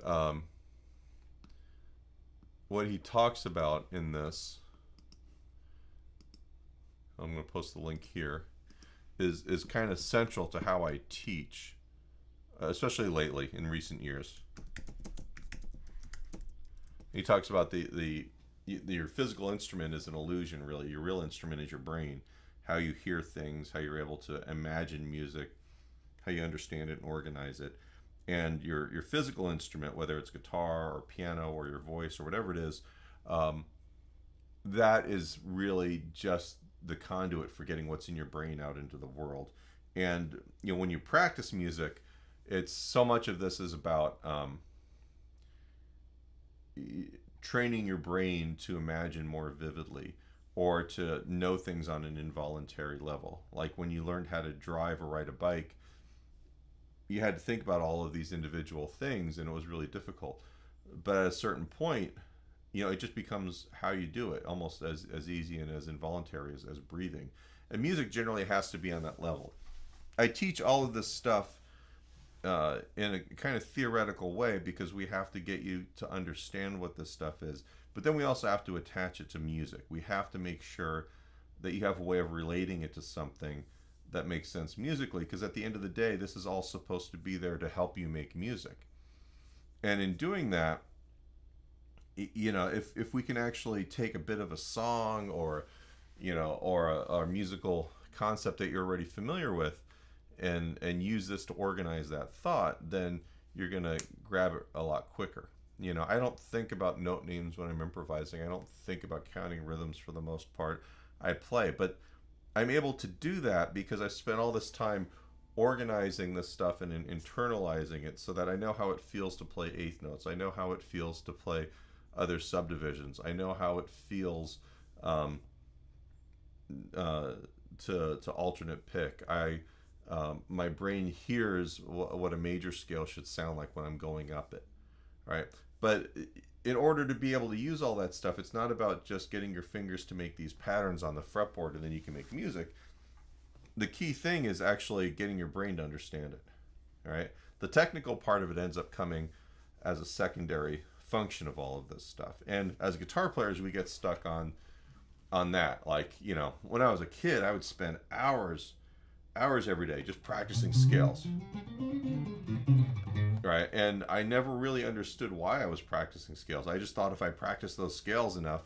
what he talks about in this, I'm going to post the link here, is kind of central to how I teach, especially lately in recent years. He talks about your physical instrument is an illusion, really. Your real instrument is your brain, how you hear things, how you're able to imagine music, how you understand it and organize it. And your physical instrument, whether it's guitar or piano or your voice or whatever it is that is really just the conduit for getting what's in your brain out into the world. And when you practice music, it's so much of this is about training your brain to imagine more vividly or to know things on an involuntary level. Like when you learned how to drive or ride a bike, you had to think about all of these individual things, and it was really difficult. But at a certain point, it just becomes how you do it, almost as easy and as involuntary as breathing. And music generally has to be on that level. I teach all of this stuff in a kind of theoretical way because we have to get you to understand what this stuff is. But then we also have to attach it to music. We have to make sure that you have a way of relating it to something that makes sense musically, because at the end of the day, this is all supposed to be there to help you make music. And in doing that, if we can actually take a bit of a song or a musical concept that you're already familiar with and use this to organize that thought, then you're going to grab it a lot quicker. I don't think about note names when I'm improvising. I don't think about counting rhythms for the most part. I play, but I'm able to do that because I've spent all this time organizing this stuff and internalizing it so that I know how it feels to play eighth notes. I know how it feels to play other subdivisions. I know how it feels to alternate pick. My brain hears what a major scale should sound like when I'm going up it, right? But in order to be able to use all that stuff, it's not about just getting your fingers to make these patterns on the fretboard and then you can make music. The key thing is actually getting your brain to understand it, right? The technical part of it ends up coming as a secondary function of all of this stuff. And as guitar players, we get stuck on that. Like, when I was a kid, I would spend hours every day just practicing scales, right? And I never really understood why I was practicing scales. I just thought if I practiced those scales enough,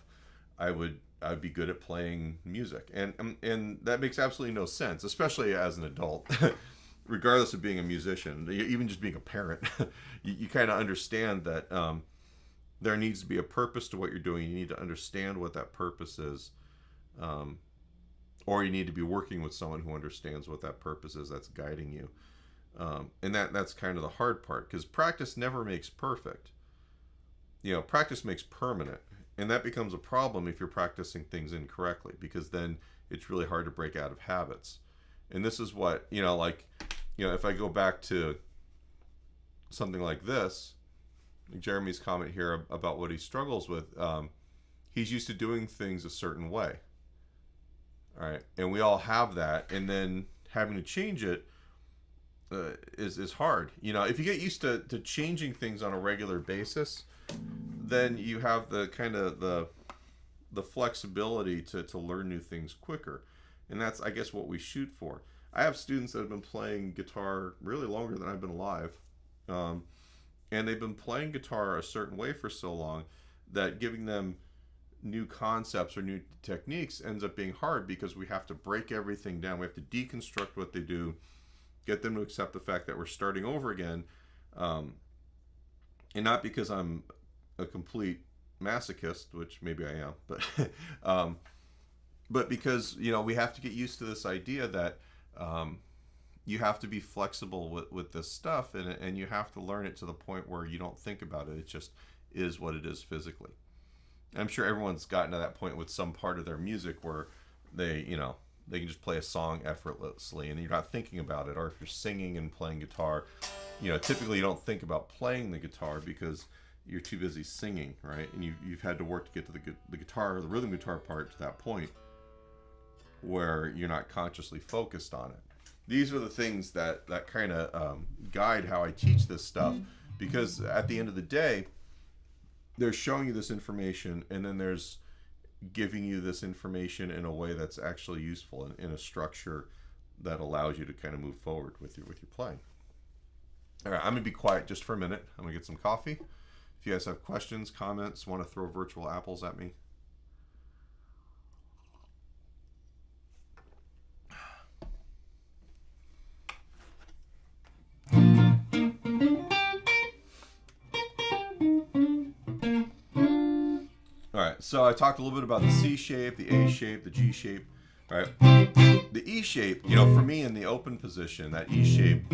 I'd be good at playing music. And that makes absolutely no sense, especially as an adult. Regardless of being a musician, even just being a parent, you kind of understand that there needs to be a purpose to what you're doing. You need to understand what that purpose is. Or you need to be working with someone who understands what that purpose is that's guiding you. And that's kind of the hard part, because practice never makes perfect. Practice makes permanent. And that becomes a problem if you're practicing things incorrectly, because then it's really hard to break out of habits. And this is what, if I go back to something like this, Jeremy's comment here about what he struggles with, he's used to doing things a certain way. All right. And we all have that. And then having to change it is hard. If you get used to changing things on a regular basis, then you have the kind of the flexibility to learn new things quicker. And that's, I guess, what we shoot for. I have students that have been playing guitar really longer than I've been alive. And they've been playing guitar a certain way for so long that giving them new concepts or new techniques ends up being hard, because we have to break everything down. We have to deconstruct what they do, get them to accept the fact that we're starting over again. And not because I'm a complete masochist, which maybe I am, but because, we have to get used to this idea that you have to be flexible with this stuff, and you have to learn it to the point where you don't think about it. It just is what it is physically. I'm sure everyone's gotten to that point with some part of their music where they can just play a song effortlessly and you're not thinking about it. Or if you're singing and playing guitar, typically you don't think about playing the guitar because you're too busy singing, right? And you've had to work to get to the guitar or the rhythm guitar part to that point where you're not consciously focused on it. These are the things that kind of guide how I teach this stuff, because at the end of the day, they're showing you this information, and then there's giving you this information in a way that's actually useful, in a structure that allows you to kind of move forward with your playing. All right, I'm gonna be quiet just for a minute. I'm gonna get some coffee. If you guys have questions, comments, want to throw virtual apples at me, all right. right, so I talked a little bit about the C shape, the A shape, the G shape. All right, the E shape, you know, for me in the open position, that E shape,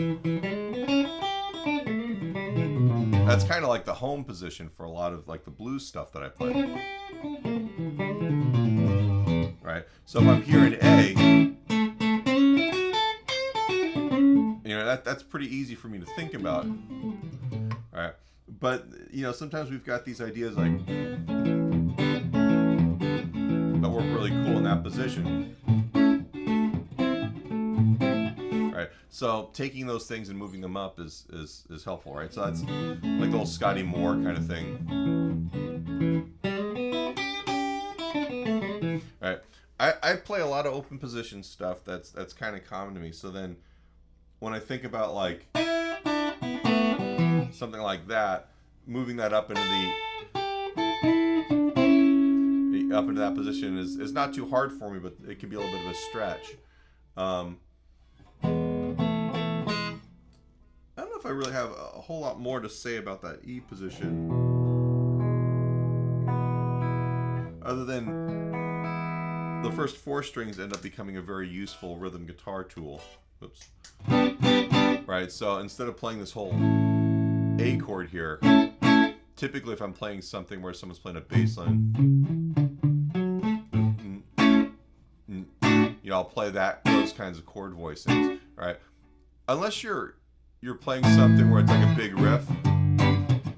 that's kind of like the home position for a lot of like the blues stuff that I play. Right, so if I'm here in A, you know, that's pretty easy for me to think about. All right, but you know, sometimes we've got these ideas like that work really cool in that position. Right, so taking those things and moving them up is helpful, right? So that's like the old Scotty Moore kind of thing. All right, I play a lot of open position stuff that's kind of common to me. So then when I think about like something like that, moving that up into that position is not too hard for me, but it can be a little bit of a stretch. I don't know if I really have a whole lot more to say about that E position, other than the first 4 strings end up becoming a very useful rhythm guitar tool. Oops. Right, so instead of playing this whole A chord here, typically if I'm playing something where someone's playing a bass line, you know, I'll play those kinds of chord voicings, right? Unless you're playing something where it's like a big riff and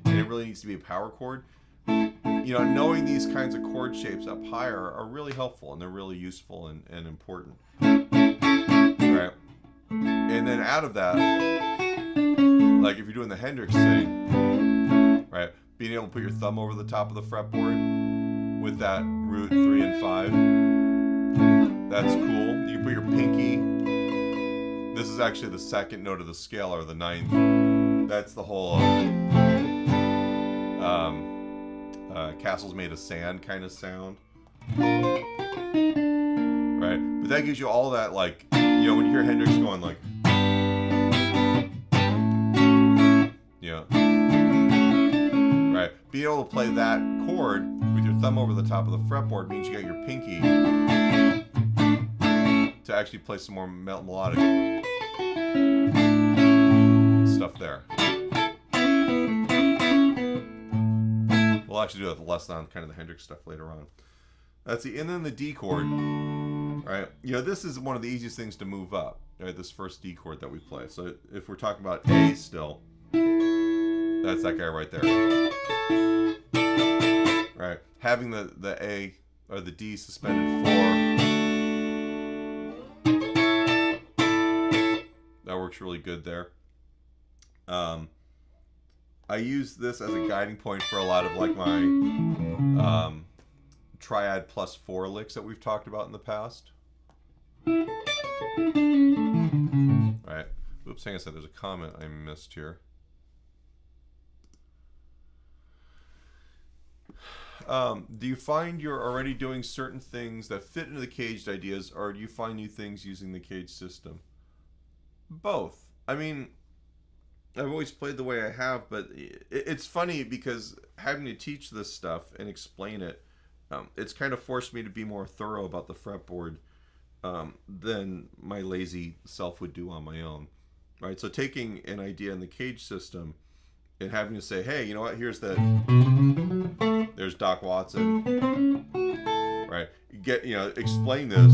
it really needs to be a power chord, you know, knowing these kinds of chord shapes up higher are really helpful, and they're really useful and important. Right? And then out of that, like if you're doing the Hendrix thing, right, being able to put your thumb over the top of the fretboard with that root 3 and 5, that's cool. You can put your pinky, this is actually the second note of the scale, or the 9th. That's the whole castles made of sand kind of sound. Right? But that gives you all that, like, you know, when you hear Hendrix going like, yeah. Right? Being able to play that chord with your thumb over the top of the fretboard means you got your pinky to actually play some more melodic stuff there. We'll actually do that less on kind of the Hendrix stuff later on. That's and then the D chord, right? You know, this is one of the easiest things to move up, right? This first D chord that we play. So if we're talking about A still, that's that guy right there, right? Having the A or the D suspended 4, that works really good there. I use this as a guiding point for a lot of like my triad plus 4 licks that we've talked about in the past. Right. Oops, hang on a second. There's a comment I missed here. Do you find you're already doing certain things that fit into the caged ideas, or do you find new things using the caged system? Both. I mean, I've always played the way I have, but it's funny because having to teach this stuff and explain it, it's kind of forced me to be more thorough about the fretboard than my lazy self would do on my own. Right? So taking an idea in the caged system and having to say, hey, you know what? There's Doc Watson. Right? Explain this.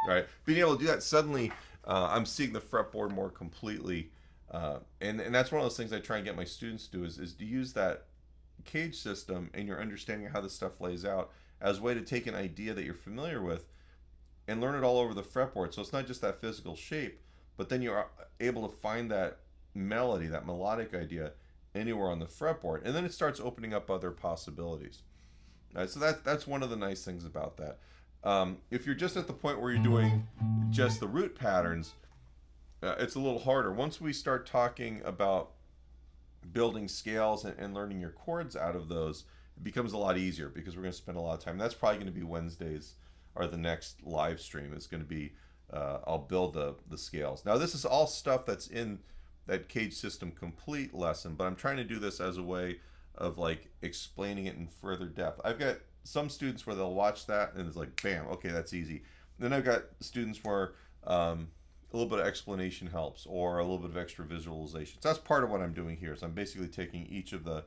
Right, being able to do that, suddenly I'm seeing the fretboard more completely, and that's one of those things I try and get my students to do is to use that cage system and your understanding of how this stuff lays out as a way to take an idea that you're familiar with and learn it all over the fretboard. So it's not just that physical shape, but then you're able to find that melody, that melodic idea anywhere on the fretboard, and then it starts opening up other possibilities. So that's one of the nice things about that. If you're just at the point where you're doing just the root patterns, it's a little harder. Once we start talking about building scales and learning your chords out of those, it becomes a lot easier because we're going to spend a lot of time. That's probably going to be Wednesdays, or the next live stream is going to be I'll build the scales. Now this is all stuff that's that CAGED system complete lesson, but I'm trying to do this as a way of like explaining it in further depth. I've got some students where they'll watch that and it's like, bam, okay, that's easy. Then I've got students where a little bit of explanation helps, or a little bit of extra visualization. So that's part of what I'm doing here. So I'm basically taking each of the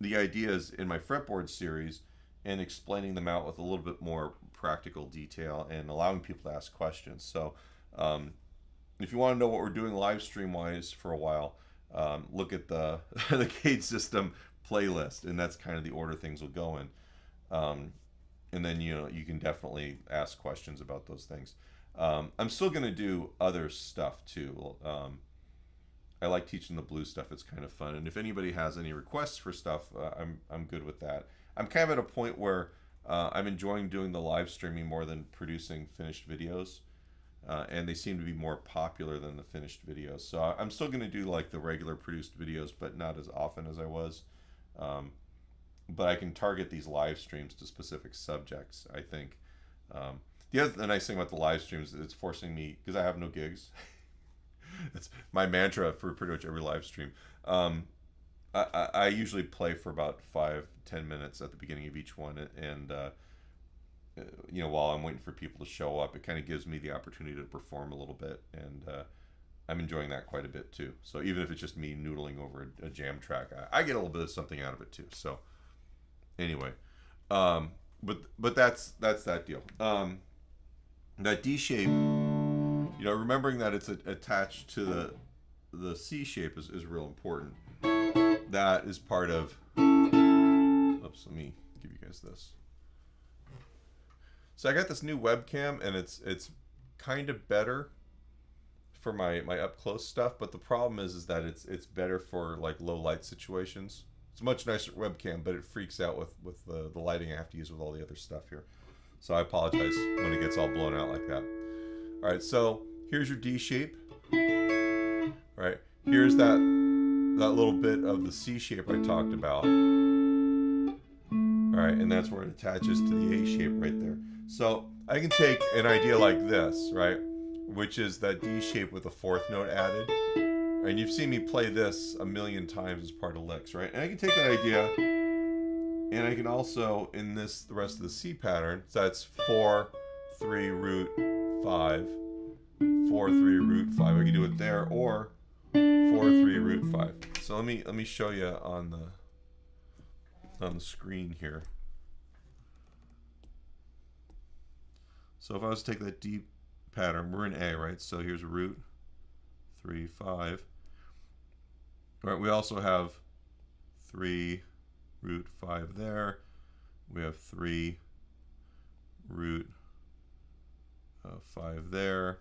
ideas in my Fretboard series and explaining them out with a little bit more practical detail and allowing people to ask questions. So if you want to know what we're doing live stream wise for a while, look at the the CAGED system playlist, and that's kind of the order things will go in. And then you can definitely ask questions about those things. I'm still going to do other stuff too. I like teaching the blue stuff. It's kind of fun. And if anybody has any requests for stuff, I'm good with that. I'm kind of at a point where I'm enjoying doing the live streaming more than producing finished videos. And they seem to be more popular than the finished videos. So I'm still going to do like the regular produced videos, but not as often as I was. But I can target these live streams to specific subjects, I think. The nice thing about the live streams is it's forcing me, because I have no gigs. It's my mantra for pretty much every live stream. I usually play for about 5-10 minutes at the beginning of each one, and while I'm waiting for people to show up, it kind of gives me the opportunity to perform a little bit, and I'm enjoying that quite a bit too. So even if it's just me noodling over a jam track, I get a little bit of something out of it too. So anyway, but that's that deal. That D shape, remembering that it's attached to the C shape is real important. That is part of. Oops, let me give you guys this. So I got this new webcam, and it's kind of better for my up close stuff, but the problem is that it's better for like low light situations. It's a much nicer webcam, but it freaks out with the lighting I have to use with all the other stuff here. So I apologize when it gets all blown out like that. All right, so here's your D shape. All right, here's that little bit of the C shape I talked about. All right, and that's where it attaches to the A shape right there. So I can take an idea like this, right, which is that D shape with a fourth note added. And you've seen me play this a million times as part of licks, right? And I can take that idea, and I can also, in the rest of the C pattern, so that's 4, 3, root 5, 4, 3, root 5. I can do it there, or 4, 3, root 5. So let me show you on the screen here. So if I was to take that D pattern, we're in A, right? So here's root 3, 5. All right, we also have 3, root 5 there. We have 3, root 5 there.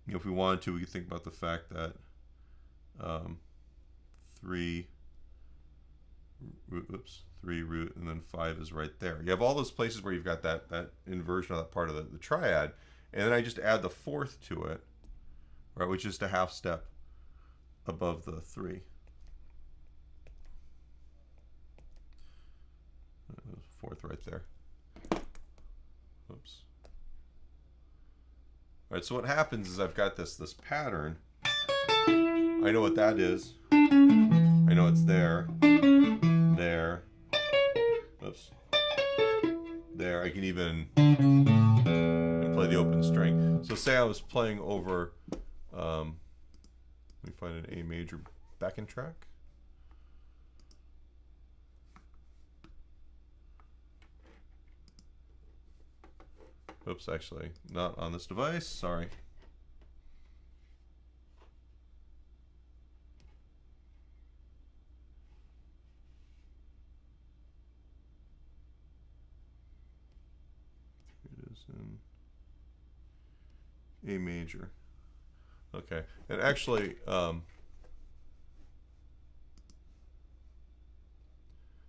If we wanted to, we could think about the fact that 3 root, and then 5 is right there. You have all those places where you've got that inversion of that part of the triad, and then I just add the fourth to it, right, which is a half step above the 3. Fourth right there. Oops. All right, so what happens is I've got this pattern. I know what that is. I know it's there. There. Oops. There. I can even play the open string. So say I was playing over, let me find an A major backing track. Oops, actually, not on this device. Sorry. It is in A major. Okay, and actually, I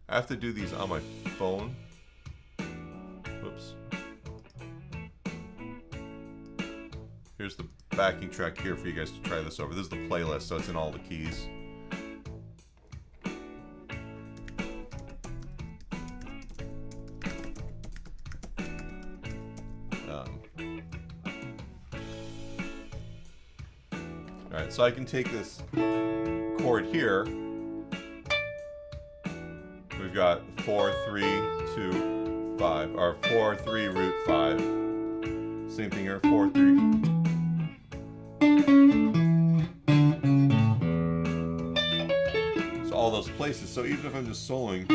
have to do these on my phone. Whoops. Here's the backing track here for you guys to try this over. This is the playlist, so it's in all the keys. Alright, so I can take this chord here. We've got 4, 3, 2, 5. Or 4, 3, root 5. Same thing here, 4, 3. So all those places. So even if I'm just soloing,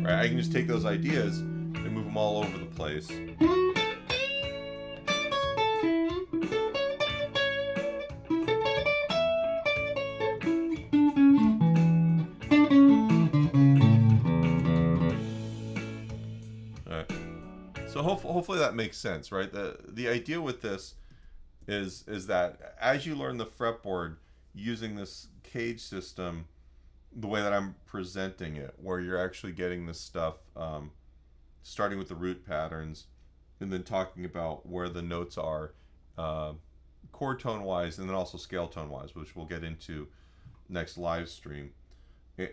right, I can just take those ideas and move them all over the place. So hopefully that makes sense, right? The idea with this is that as you learn the fretboard using this CAGED system, the way that I'm presenting it, where you're actually getting this stuff, starting with the root patterns, and then talking about where the notes are, chord tone wise, and then also scale tone wise, which we'll get into next live stream,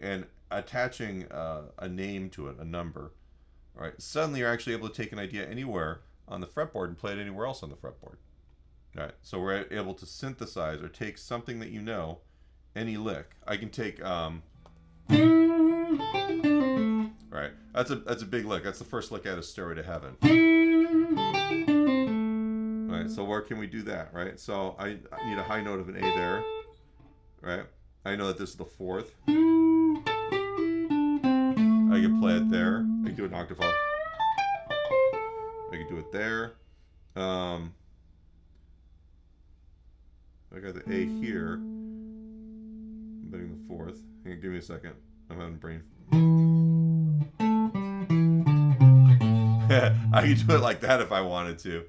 and attaching a name to it, a number. All right, suddenly you're actually able to take an idea anywhere on the fretboard and play it anywhere else on the fretboard. All right, so we're able to synthesize or take something that you know, any lick. I can take, right, that's a big lick. That's the first lick out of Stairway to Heaven. All right, so where can we do that, right? So I need a high note of an A there, right? I know that this is the 4th. I can play it there. I can do an octave up. I can do it there. I got the A here. I'm betting the 4th. Give me a second. I'm having brain. I could do it like that if I wanted to.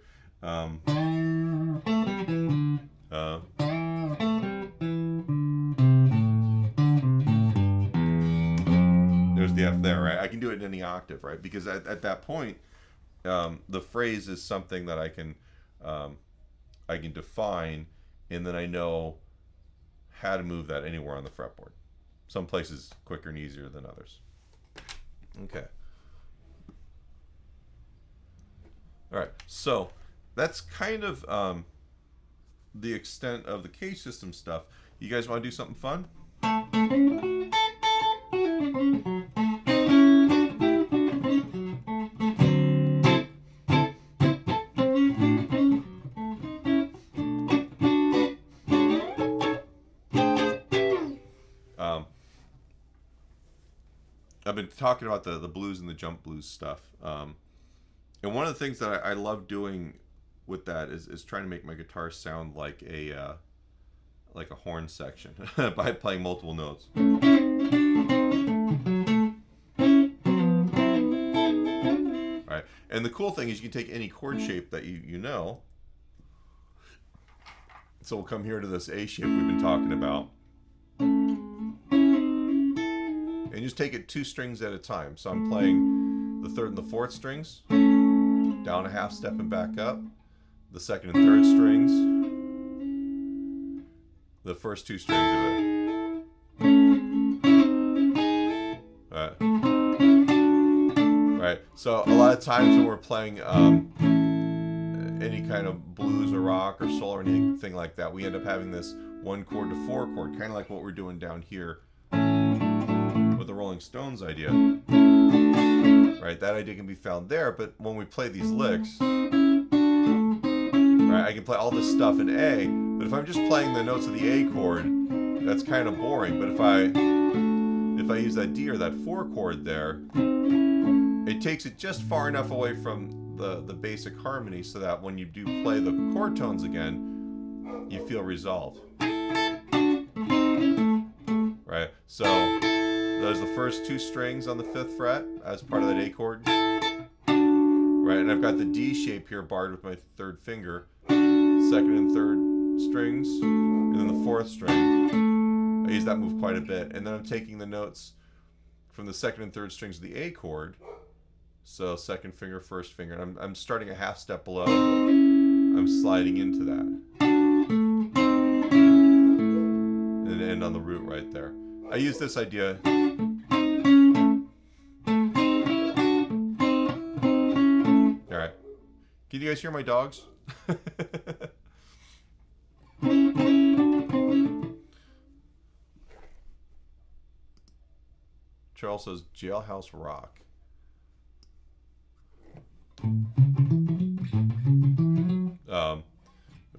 There's the F there, right? I can do it in any octave, right? Because at that point, the phrase is something that I can define, and then I know how to move that anywhere on the fretboard. Some places quicker and easier than others. Okay. All right, so that's kind of the extent of the CAGED system stuff. You guys want to do something fun? I've been talking about the blues and the jump blues stuff. And one of the things that I love doing with that is trying to make my guitar sound like a horn section by playing multiple notes. Right. And the cool thing is you can take any chord shape that you know. So we'll come here to this A shape we've been talking about. And just take it 2 strings at a time. So I'm playing the 3rd and the 4th strings, down a half step and back up, the 2nd and 3rd strings, the first 2 strings of it. Right. So a lot of times when we're playing any kind of blues or rock or soul or anything like that, we end up having this 1 chord to 4 chord, kind of like what we're doing down here with the Rolling Stones idea. Right, that idea can be found there, but when we play these licks, right, I can play all this stuff in A, but if I'm just playing the notes of the A chord, that's kind of boring. But if I use that D or that 4 chord there, it takes it just far enough away from the basic harmony so that when you do play the chord tones again, you feel resolved. Right, so there's the first 2 strings on the 5th fret as part of that A chord. Right, and I've got the D shape here barred with my 3rd finger. 2nd and 3rd strings, and then the 4th string. I use that move quite a bit. And then I'm taking the notes from the 2nd and 3rd strings of the A chord. So 2nd finger, 1st finger. And I'm starting a half step below. I'm sliding into that. And end on the root right there. I use this idea. Alright. Can you guys hear my dogs? Charles says Jailhouse Rock.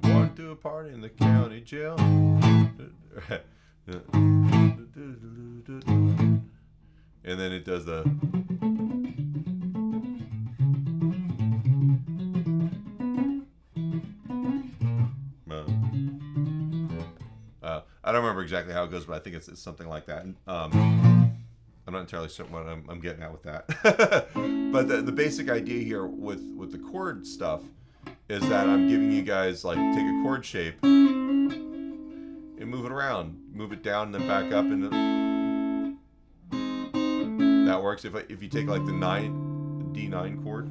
Going to a party in the county jail. And then it does the. I don't remember exactly how it goes, but I think it's something like that. I'm not entirely certain what I'm getting at with that. But the basic idea here with the chord stuff is that I'm giving you guys, like, take a chord shape and move it around. Move it down and then back up. And that works. If you take, like, the D9 chord.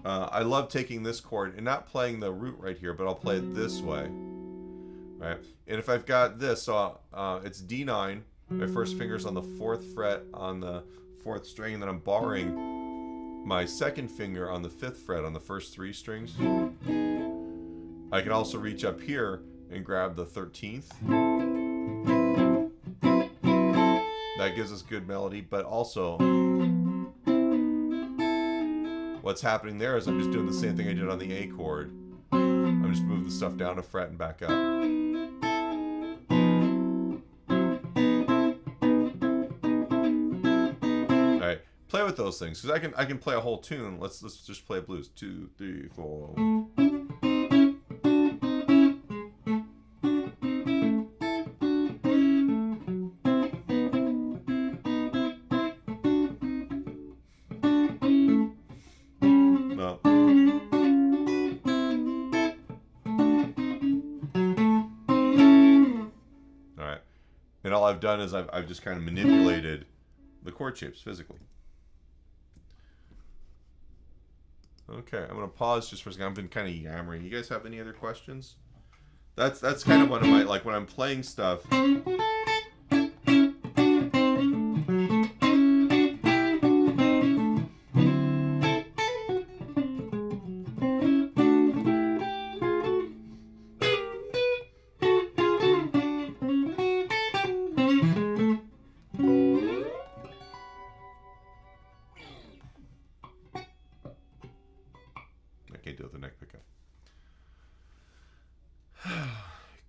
I love taking this chord and not playing the root right here, but I'll play it this way. Right? And if I've got this, so it's D9, my first finger's on the 4th fret on the 4th string, and then I'm barring my second finger on the 5th fret on the first 3 strings. I can also reach up here and grab the 13th. That gives us good melody, but also what's happening there is I'm just doing the same thing I did on the A chord. I'm just moving the stuff down a fret and back up. All right, play with those things because I can play a whole tune. Let's just play a blues. 2, 3, 4. And all I've done is I've just kind of manipulated the chord shapes physically. Okay, I'm gonna pause just for a second. I've been kind of yammering. You guys have any other questions? That's kind of one of my, like, when I'm playing stuff. Deal with the neck pickup.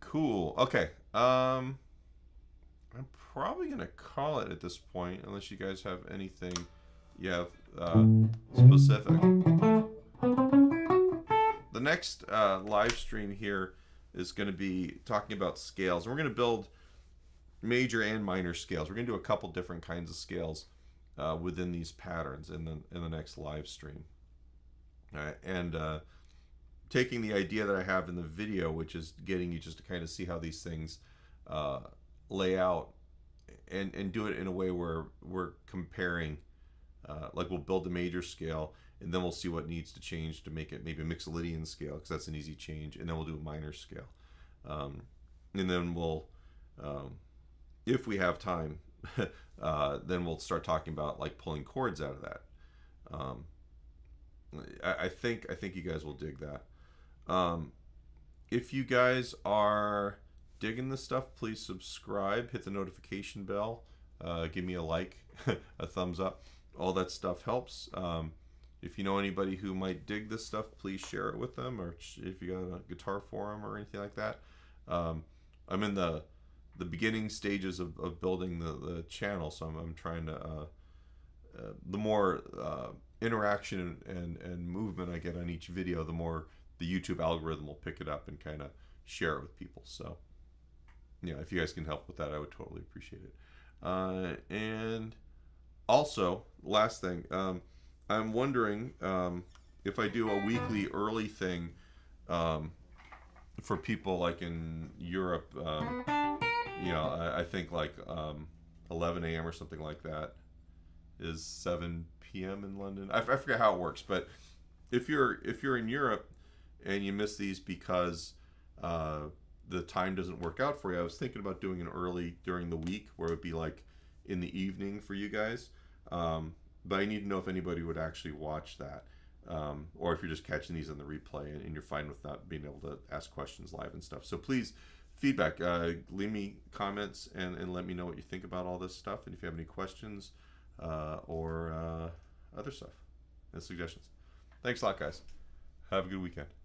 Cool. Okay. I'm probably gonna call it at this point, unless you guys have anything you have specific. The next live stream here is going to be talking about scales. We're going to build major and minor scales. We're going to do a couple different kinds of scales within these patterns in the next live stream. All right, and taking the idea that I have in the video, which is getting you just to kind of see how these things lay out, and do it in a way where we're comparing, like we'll build a major scale, and then we'll see what needs to change to make it maybe a Mixolydian scale, because that's an easy change, and then we'll do a minor scale. And then we'll, if we have time, then we'll start talking about, like, pulling chords out of that. I think you guys will dig that. If you guys are digging this stuff, please subscribe, hit the notification bell, give me a like, a thumbs up. All that stuff helps. If you know anybody who might dig this stuff, please share it with them, or if you got a guitar forum or anything like that. I'm in the beginning stages of building the channel, so I'm trying to the more interaction and movement I get on each video, the more the YouTube algorithm will pick it up and kind of share it with people. So yeah, if you guys can help with that, I would totally appreciate it. And also, last thing, I'm wondering if I do a weekly early thing for people like in Europe. I think like 11 a.m. or something like that is 7 p.m. in London. I forget how it works, but if you're in Europe and you miss these because the time doesn't work out for you, I was thinking about doing an early during the week where it would be like in the evening for you guys. but I need to know if anybody would actually watch that. Or if you're just catching these on the replay and you're fine with not being able to ask questions live and stuff. So please, feedback. Leave me comments and let me know what you think about all this stuff. And if you have any questions or other stuff and suggestions. Thanks a lot, guys. Have a good weekend.